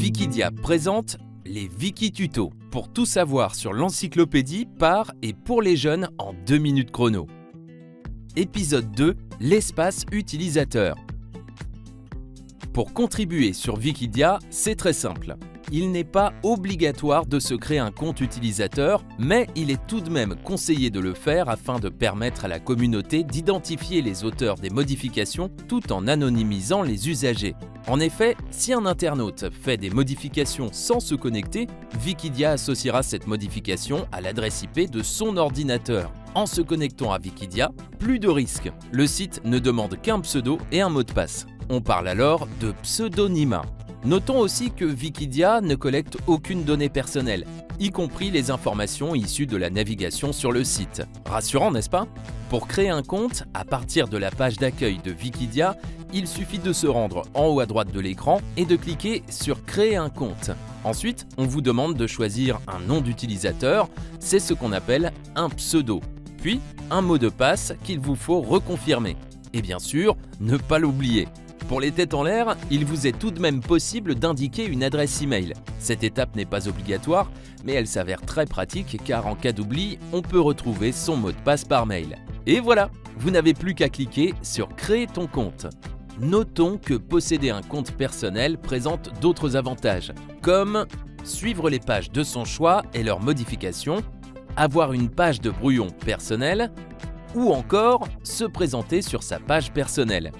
Wikidia présente les Wikitutos pour tout savoir sur l'encyclopédie par et pour les jeunes en 2 minutes chrono. Épisode 2, l'espace utilisateur. Pour contribuer sur Wikidia, c'est très simple. Il n'est pas obligatoire de se créer un compte utilisateur, mais il est tout de même conseillé de le faire afin de permettre à la communauté d'identifier les auteurs des modifications tout en anonymisant les usagers. En effet, si un internaute fait des modifications sans se connecter, Wikidia associera cette modification à l'adresse IP de son ordinateur. En se connectant à Wikidia, plus de risques. Le site ne demande qu'un pseudo et un mot de passe. On parle alors de pseudonymat. Notons aussi que Wikidia ne collecte aucune donnée personnelle, y compris les informations issues de la navigation sur le site. Rassurant, n'est-ce pas? Pour créer un compte, à partir de la page d'accueil de Wikidia, il suffit de se rendre en haut à droite de l'écran et de cliquer sur « Créer un compte ». Ensuite, on vous demande de choisir un nom d'utilisateur, c'est ce qu'on appelle un pseudo, puis un mot de passe qu'il vous faut reconfirmer. Et bien sûr, ne pas l'oublier. Pour les têtes en l'air, il vous est tout de même possible d'indiquer une adresse email. Cette étape n'est pas obligatoire, mais elle s'avère très pratique car en cas d'oubli, on peut retrouver son mot de passe par mail. Et voilà, vous n'avez plus qu'à cliquer sur « Créer ton compte ». Notons que posséder un compte personnel présente d'autres avantages, comme suivre les pages de son choix et leurs modifications, avoir une page de brouillon personnel, ou encore se présenter sur sa page personnelle.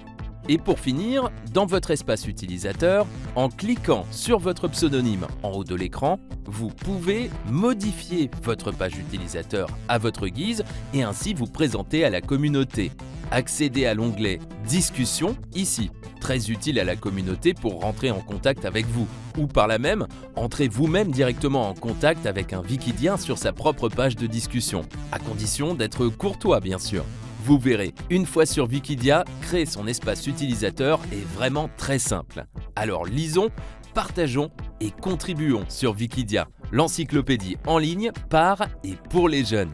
Et pour finir, dans votre espace utilisateur, en cliquant sur votre pseudonyme en haut de l'écran, vous pouvez modifier votre page utilisateur à votre guise et ainsi vous présenter à la communauté. Accédez à l'onglet « Discussion » ici, très utile à la communauté pour rentrer en contact avec vous. Ou par là même, entrez vous-même directement en contact avec un Wikidien sur sa propre page de discussion, à condition d'être courtois bien sûr. Vous verrez, une fois sur Wikidia, créer son espace utilisateur est vraiment très simple. Alors lisons, partageons et contribuons sur Wikidia, l'encyclopédie en ligne par et pour les jeunes.